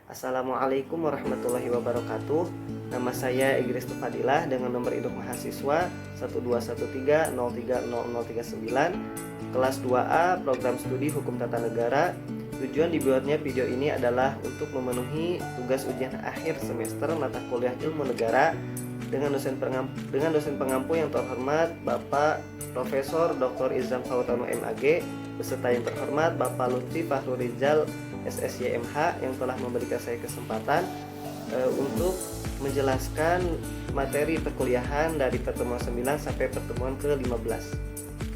Assalamualaikum warahmatullahi wabarakatuh. Nama saya Igris Fadilah dengan nomor induk mahasiswa 121303039, kelas 2A, program studi Hukum Tata Negara. Tujuan dibuatnya video ini adalah untuk memenuhi tugas ujian akhir semester mata kuliah Ilmu Negara dengan dosen pengampu yang terhormat Bapak Profesor Dr. Izam Fautano MAG, beserta yang terhormat Bapak Lutfi Fahrurijal SSYMH yang telah memberikan saya kesempatan untuk menjelaskan materi perkuliahan dari pertemuan 9 sampai pertemuan ke-15.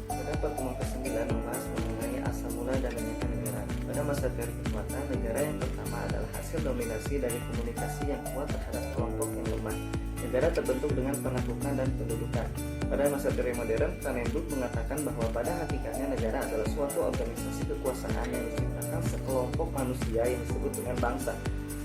Pada pertemuan ke-9 membahas mengenai asal mula dan banyaknya negara. Pada masa teori kekuatan, negara yang pertama adalah hasil dominasi dari komunikasi yang kuat terhadap kelompok yang lemah. Negara terbentuk dengan penaklukan dan pendudukan. Pada masa teori modern, Kanenduk mengatakan bahwa pada hakikatnya negara adalah suatu organisasi kekuasaan yang diciptakan sekelompok manusia yang disebut dengan bangsa.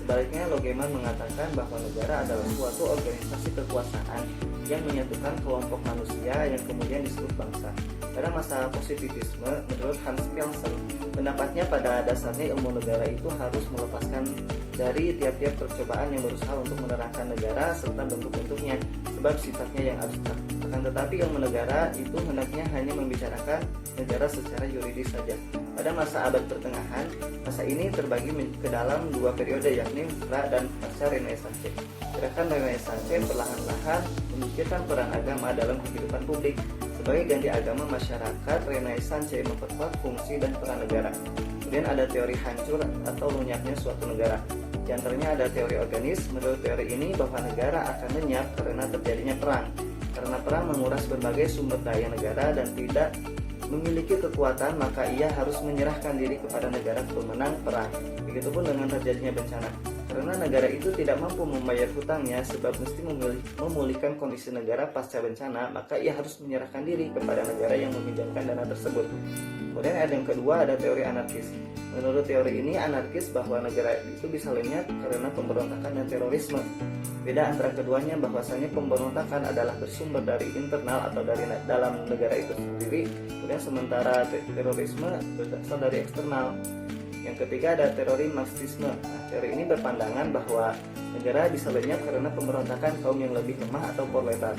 Sebaliknya, Logeman mengatakan bahwa negara adalah suatu organisasi kekuasaan yang menyatukan kelompok manusia yang kemudian disebut bangsa. Pada masa positivisme, menurut Hans Kelsen, pendapatnya pada dasarnya ilmu negara itu harus melepaskan dari tiap-tiap percobaan yang berusaha untuk menerangkan negara serta bentuk-bentuknya, sebab sifatnya yang abstrak. Akan tetapi ilmu negara itu hendaknya hanya membicarakan negara secara yuridis saja. Pada masa abad pertengahan, masa ini terbagi ke dalam dua periode, yakni pra dan pasca Renaissance. Gerakan Renaissance perlahan-lahan memikirkan peran agama dalam kehidupan publik. Sebagai ganti agama masyarakat, Renaissance memperkuat fungsi dan peran negara. Kemudian ada teori hancur atau lunyaknya suatu negara. Di antaranya ada teori organis. Menurut teori ini bahwa negara akan lenyap karena terjadinya perang. Karena perang menguras berbagai sumber daya negara dan tidak memiliki kekuatan, maka ia harus menyerahkan diri kepada negara pemenang perang. Begitupun dengan terjadinya bencana. Karena negara itu tidak mampu membayar hutangnya sebab mesti memulihkan kondisi negara pasca bencana, maka ia harus menyerahkan diri kepada negara yang meminjamkan dana tersebut. Kemudian ada yang kedua, ada teori anarkis. Menurut teori ini, anarkis bahwa negara itu bisa lenyap karena pemberontakan dan terorisme. Beda antara keduanya bahwasanya pemberontakan adalah bersumber dari internal atau dari dalam negara itu sendiri, kemudian sementara terorisme berasal dari eksternal. Yang ketiga ada teori Marxisme. Nah, teori ini berpandangan bahwa negara bisa lenyap karena pemberontakan kaum yang lebih lemah atau proletar,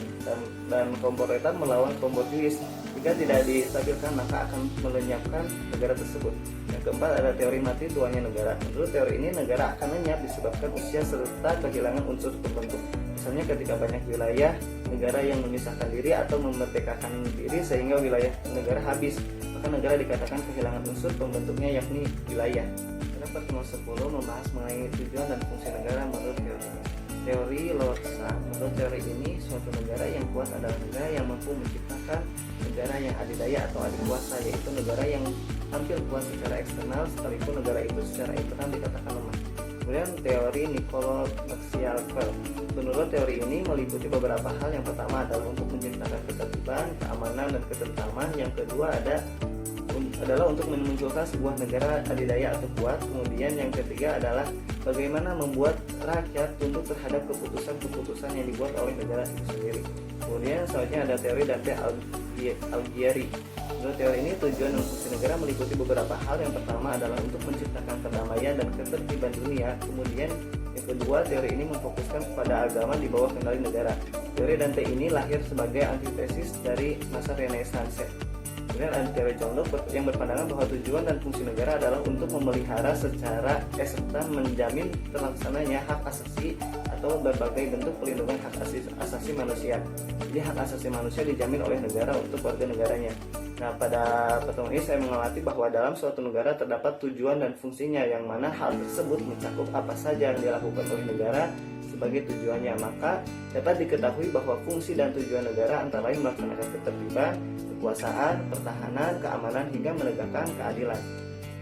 dan kaum proletar melawan kaum borjuis. Jika tidak distabilkan maka akan melenyapkan negara tersebut. Yang keempat ada teori mati tuanya negara. Menurut teori ini negara akan lenyap disebabkan usia serta kehilangan unsur pembentuk. Misalnya ketika banyak wilayah negara yang memisahkan diri atau memerdekakan diri sehingga wilayah negara habis, maka negara dikatakan kehilangan unsur pembentuknya yakni wilayah. Pada pertemuan 10 membahas mengenai tujuan dan fungsi negara menurut teorinya. Teori Lorca, menurut teori ini suatu negara yang kuat adalah negara yang mampu menciptakan negara yang adidaya atau adikuasa, yaitu negara yang tampil kuat secara eksternal sekalipun negara itu secara internal dikatakan lemah. Kemudian teori Niccolo Machiavelli. Menurut teori ini meliputi beberapa hal. Yang pertama adalah untuk menciptakan ketertiban, keamanan, dan ketentraman. Yang kedua adalah untuk memunculkan sebuah negara adidaya atau kuat. Kemudian yang ketiga adalah bagaimana membuat rakyat tunduk terhadap keputusan-keputusan yang dibuat oleh negara itu sendiri. Kemudian selanjutnya ada teori Dante Alighieri. Menurut teori ini tujuan dan fungsi negara meliputi beberapa hal. Yang pertama adalah untuk menciptakan perdamaian dan ketertiban dunia. Kemudian yang kedua, teori ini memfokuskan kepada agama di bawah kendali negara. Teori Dante ini lahir sebagai antitesis dari masa Renaissance. Kemudian ada teori John Locke yang berpandangan bahwa tujuan dan fungsi negara adalah untuk memelihara secara serta menjamin terlaksananya hak asasi atau berbagai bentuk pelindungan hak asasi manusia. Jadi hak asasi manusia dijamin oleh negara untuk warga negaranya. Nah, pada pertemuan ini saya mengamati bahwa dalam suatu negara terdapat tujuan dan fungsinya, yang mana hal tersebut mencakup apa saja yang dilakukan oleh negara sebagai tujuannya. Maka dapat diketahui bahwa fungsi dan tujuan negara antara lain melaksanakan ketertiban, kekuasaan, pertahanan, keamanan, hingga menegakkan keadilan.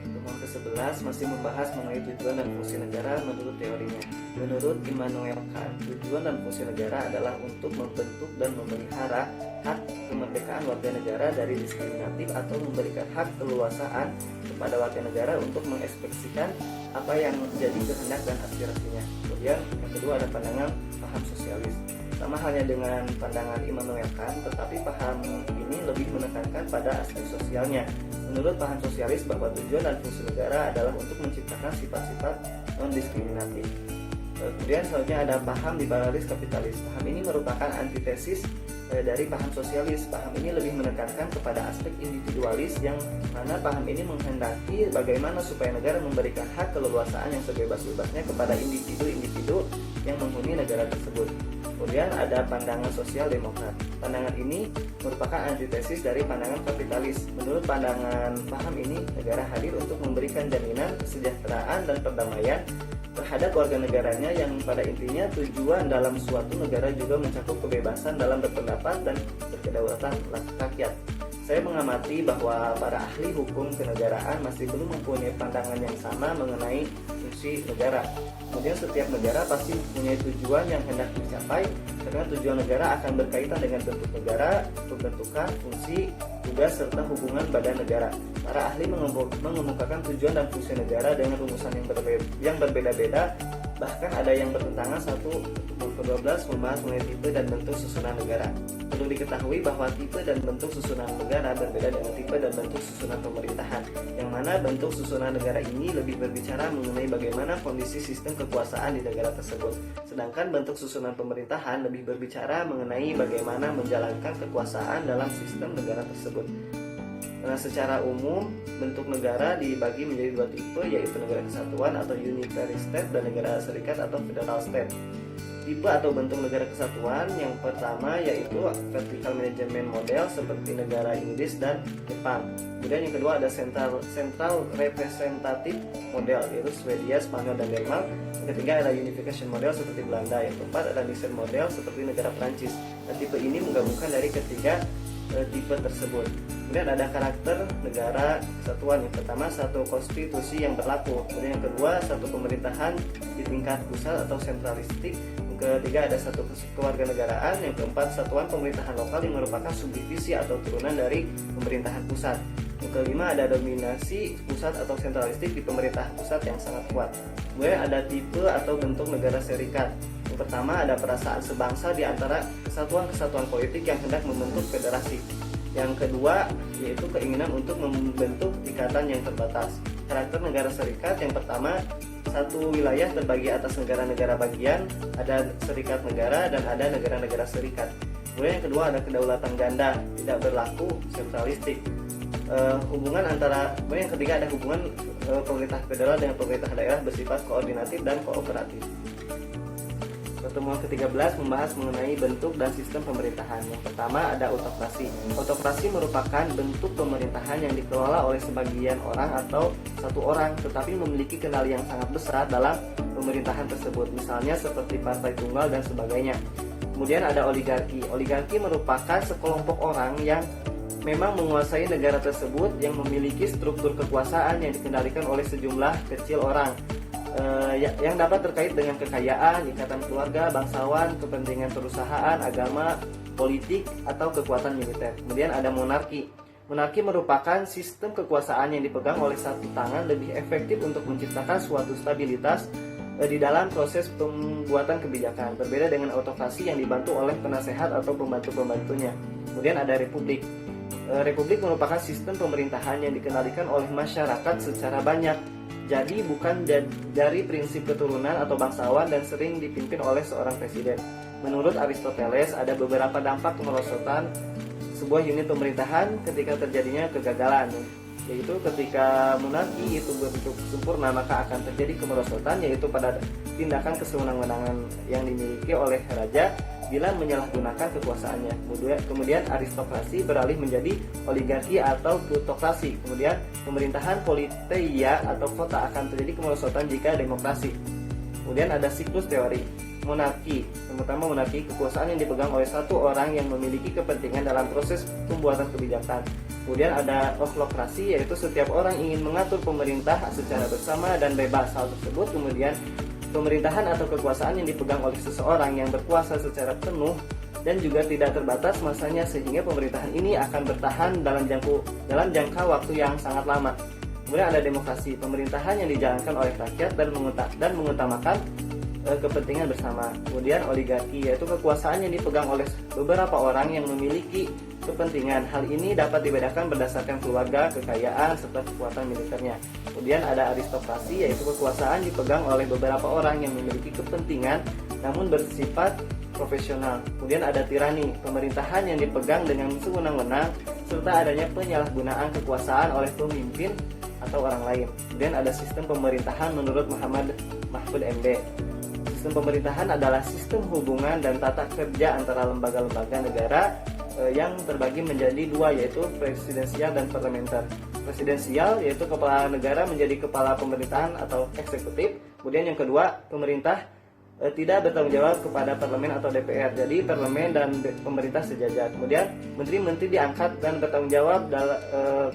Pertemuan ke-11 masih membahas mengenai tujuan dan fungsi negara menurut teorinya. Menurut Immanuel Kant, tujuan dan fungsi negara adalah untuk membentuk dan memelihara hak kemerdekaan warga negara dari diskriminatif atau memberikan hak keluasaan kepada warga negara untuk mengekspresikan apa yang menjadi kehendak dan aspirasinya. Kemudian yang kedua ada pandangan paham sosialis. Sama halnya dengan pandangan Immanuel Kant, tetapi paham ini lebih menekankan pada aspek sosialnya. Menurut paham sosialis bahwa tujuan dan fungsi negara adalah untuk menciptakan sifat-sifat non-diskriminatif. Kemudian selanjutnya ada paham liberalis kapitalis. Paham ini merupakan antitesis dari paham sosialis. Paham ini lebih menekankan kepada aspek individualis, yang mana paham ini menghendaki bagaimana supaya negara memberikan hak keleluasaan yang sebebas-bebasnya kepada individu-individu yang menghuni negara tersebut. Kemudian ada pandangan sosial demokrat. Pandangan ini merupakan antitesis dari pandangan kapitalis. Menurut pandangan paham ini, negara hadir untuk memberikan jaminan kesejahteraan dan perdamaian terhadap warga negaranya, yang pada intinya tujuan dalam suatu negara juga mencakup kebebasan dalam berpendapat dan berkedaulatan rakyat. Saya mengamati bahwa para ahli hukum kenegaraan masih belum mempunyai pandangan yang sama mengenai fungsi negara. Kemudian setiap negara pasti mempunyai tujuan yang hendak dicapai, karena tujuan negara akan berkaitan dengan bentuk negara, pembentukan, fungsi, tugas, serta hubungan badan negara. Para ahli mengemukakan tujuan dan fungsi negara dengan rumusan yang berbeda-beda, bahkan ada yang bertentangan. 1/12 membahas mengenai tipe dan bentuk susunan negara. Perlu diketahui bahwa tipe dan bentuk susunan negara berbeda dengan tipe dan bentuk susunan pemerintahan, yang mana bentuk susunan negara ini lebih berbicara mengenai bagaimana kondisi sistem kekuasaan di negara tersebut, sedangkan bentuk susunan pemerintahan lebih berbicara mengenai bagaimana menjalankan kekuasaan dalam sistem negara tersebut. Nah, secara umum bentuk negara dibagi menjadi dua tipe, yaitu negara kesatuan atau unitary state dan negara serikat atau federal state. Tipe atau bentuk negara kesatuan yang pertama yaitu vertical management model seperti negara Inggris dan Jepang. Kemudian yang kedua ada central representative model yaitu Swedia, Spanyol, dan Denmark. Yang ketiga ada unification model seperti Belanda. Yang keempat ada nation model seperti negara Prancis. Dan tipe ini menggabungkan dari ketiga tipe tersebut. Kemudian ada karakter negara kesatuan. Yang pertama, satu konstitusi yang berlaku. Kemudian yang kedua, satu pemerintahan di tingkat pusat atau sentralistik. Yang ketiga ada satu kewarganegaraan. Yang keempat, satuan pemerintahan lokal yang merupakan subdivisi atau turunan dari pemerintahan pusat. Yang kelima ada dominasi pusat atau sentralistik di pemerintahan pusat yang sangat kuat. Kemudian ada tipe atau bentuk negara serikat. Yang pertama ada perasaan sebangsa di antara kesatuan-kesatuan politik yang hendak membentuk federasi. Yang kedua yaitu keinginan untuk membentuk ikatan yang terbatas. Karakter negara serikat yang pertama, satu wilayah terbagi atas negara-negara bagian, ada serikat negara dan ada negara-negara serikat. Kemudian yang kedua ada kedaulatan ganda, tidak berlaku sentralistik. Kemudian yang ketiga ada hubungan pemerintah federal dengan pemerintah daerah bersifat koordinatif dan kooperatif. Pertemuan ke-13 membahas mengenai bentuk dan sistem pemerintahan. Yang pertama ada autokrasi. Autokrasi merupakan bentuk pemerintahan yang dikelola oleh sebagian orang atau satu orang, tetapi memiliki kendali yang sangat besar dalam pemerintahan tersebut, misalnya seperti partai tunggal dan sebagainya. Kemudian ada oligarki. Oligarki merupakan sekelompok orang yang memang menguasai negara tersebut, yang memiliki struktur kekuasaan yang dikendalikan oleh sejumlah kecil orang, yang dapat terkait dengan kekayaan, ikatan keluarga, bangsawan, kepentingan perusahaan, agama, politik, atau kekuatan militer. Kemudian ada monarki. Monarki merupakan sistem kekuasaan yang dipegang oleh satu tangan, lebih efektif untuk menciptakan suatu stabilitas di dalam proses pembuatan kebijakan, berbeda dengan autokrasi yang dibantu oleh penasehat atau pembantu-pembantunya. Kemudian ada republik. Republik merupakan sistem pemerintahan yang dikendalikan oleh masyarakat secara banyak, jadi bukan dari prinsip keturunan atau bangsawan, dan sering dipimpin oleh seorang presiden. Menurut Aristoteles, ada beberapa dampak kemerosotan sebuah unit pemerintahan ketika terjadinya kegagalan, yaitu ketika monarki itu berbentuk sempurna maka akan terjadi kemerosotan, yaitu pada tindakan kesewenang-wenangan yang dimiliki oleh raja bila menyalahgunakan kekuasaannya. Kemudian aristokrasi beralih menjadi oligarki atau plutokrasi. Kemudian pemerintahan politeia atau kota akan terjadi kemerosotan jika demokrasi. Kemudian ada siklus teori. Monarki. Yang pertama monarki, kekuasaan yang dipegang oleh satu orang yang memiliki kepentingan dalam proses pembuatan kebijakan. Kemudian ada oklokrasi, yaitu setiap orang ingin mengatur pemerintah secara bersama dan bebas. Hal tersebut kemudian pemerintahan atau kekuasaan yang dipegang oleh seseorang yang berkuasa secara penuh dan juga tidak terbatas masanya, sehingga pemerintahan ini akan bertahan dalam jangka waktu yang sangat lama. Kemudian ada demokrasi, pemerintahan yang dijalankan oleh rakyat dan mengutamakan kepentingan bersama. Kemudian oligarki, yaitu kekuasaan yang dipegang oleh beberapa orang yang memiliki kepentingan. Hal ini dapat dibedakan berdasarkan keluarga, kekayaan, serta kekuatan militernya. Kemudian ada aristokrasi, yaitu kekuasaan dipegang oleh beberapa orang yang memiliki kepentingan namun bersifat profesional. Kemudian ada tirani, pemerintahan yang dipegang dengan sewenang-wenang serta adanya penyalahgunaan kekuasaan oleh pemimpin atau orang lain. Kemudian ada sistem pemerintahan menurut Muhammad Mahfud MD. Sistem pemerintahan adalah sistem hubungan dan tata kerja antara lembaga-lembaga negara yang terbagi menjadi dua, yaitu presidensial dan parlementer. Presidensial yaitu kepala negara menjadi kepala pemerintahan atau eksekutif. Kemudian yang kedua, pemerintah tidak bertanggung jawab kepada parlemen atau DPR. Jadi parlemen dan pemerintah sejajar. Kemudian menteri-menteri diangkat dan bertanggung jawab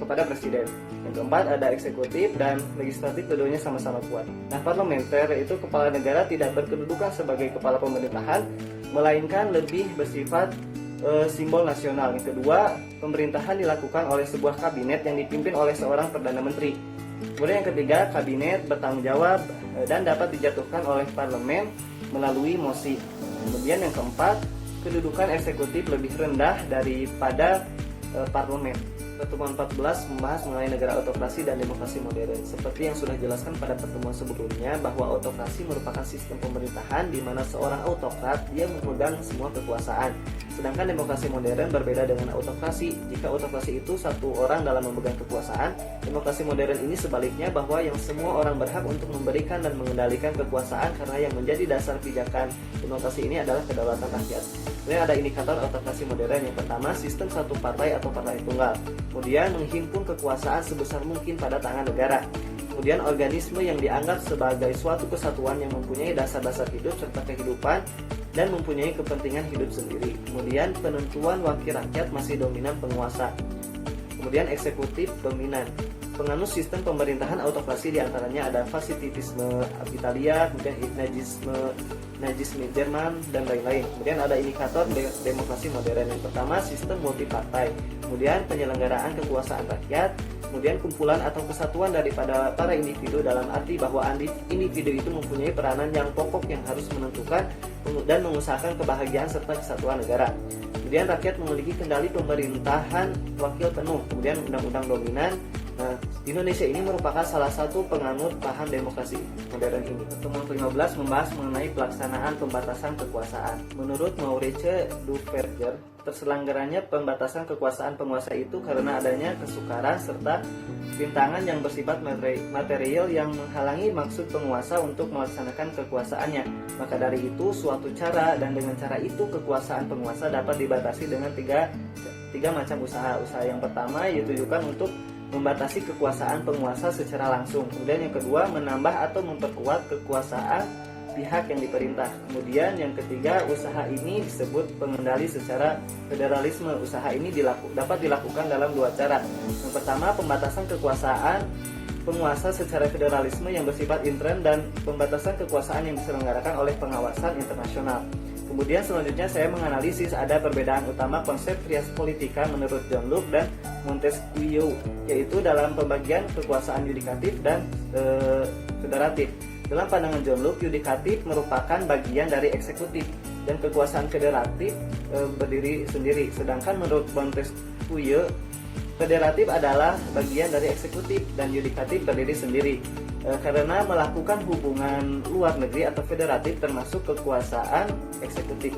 kepada presiden. Yang keempat ada eksekutif dan legislatif, keduanya sama-sama kuat. Nah, parlementer itu kepala negara tidak berkedudukan sebagai kepala pemerintahan, melainkan lebih bersifat simbol nasional. Yang kedua, pemerintahan dilakukan oleh sebuah kabinet yang dipimpin oleh seorang perdana menteri. Kemudian yang ketiga, kabinet bertanggung jawab dan dapat dijatuhkan oleh parlemen melalui mosi. Kemudian yang keempat, kedudukan eksekutif lebih rendah daripada parlemen. Pertemuan 14 membahas mengenai negara autokrasi dan demokrasi modern. Seperti yang sudah dijelaskan pada pertemuan sebelumnya, bahwa autokrasi merupakan sistem pemerintahan di mana seorang autokrat dia memegang semua kekuasaan. Sedangkan demokrasi modern berbeda dengan autokrasi. Jika autokrasi itu satu orang dalam memegang kekuasaan, demokrasi modern ini sebaliknya, bahwa yang semua orang berhak untuk memberikan dan mengendalikan kekuasaan, karena yang menjadi dasar pijakan demokrasi ini adalah kedaulatan rakyat. Kemudian ada indikator autokrasi modern. Yang pertama, sistem satu partai atau partai tunggal. Kemudian menghimpun kekuasaan sebesar mungkin pada tangan negara. Kemudian organisme yang dianggap sebagai suatu kesatuan yang mempunyai dasar-dasar hidup serta kehidupan dan mempunyai kepentingan hidup sendiri. Kemudian penentuan wakil rakyat masih dominan penguasa. Kemudian eksekutif dominan. Penganut sistem pemerintahan autokrasi diantaranya ada fascisme Italia, kemudian Nazisme Jerman, dan lain-lain. Kemudian ada indikator demokrasi modern. Yang pertama, sistem multipartai. Kemudian penyelenggaraan kekuasaan rakyat. Kemudian kumpulan atau kesatuan daripada para individu, dalam arti bahwa individu itu mempunyai peranan yang pokok yang harus menentukan dan mengusahakan kebahagiaan serta kesatuan negara. Kemudian rakyat memiliki kendali pemerintahan wakil penuh. Kemudian undang-undang dominan. Nah, Indonesia ini merupakan salah satu penganut paham demokrasi modern ini. Pertemuan ke-15 membahas mengenai pelaksanaan pembatasan kekuasaan. Menurut Maurice Duverger, terselenggaranya pembatasan kekuasaan penguasa itu karena adanya kesukaran serta rintangan yang bersifat material yang menghalangi maksud penguasa untuk melaksanakan kekuasaannya. Maka dari itu, suatu cara, dan dengan cara itu kekuasaan penguasa dapat dibatasi dengan tiga macam usaha. Usaha yang pertama ditujukan untuk membatasi kekuasaan penguasa secara langsung. Kemudian yang kedua, menambah atau memperkuat kekuasaan pihak yang diperintah. Kemudian yang ketiga, usaha ini disebut pengendali secara federalisme. Usaha ini dapat dilakukan dalam dua cara. Yang pertama, pembatasan kekuasaan penguasa secara federalisme yang bersifat intern, dan pembatasan kekuasaan yang diselenggarakan oleh pengawasan internasional. Kemudian selanjutnya saya menganalisis ada perbedaan utama konsep trias politika menurut John Locke dan Montesquieu, yaitu dalam pembagian kekuasaan yudikatif dan federatif. Dalam pandangan John Locke, yudikatif merupakan bagian dari eksekutif dan kekuasaan federatif berdiri sendiri. Sedangkan menurut Montesquieu, federatif adalah bagian dari eksekutif dan yudikatif berdiri sendiri. Karena melakukan hubungan luar negeri atau federatif termasuk kekuasaan eksekutif.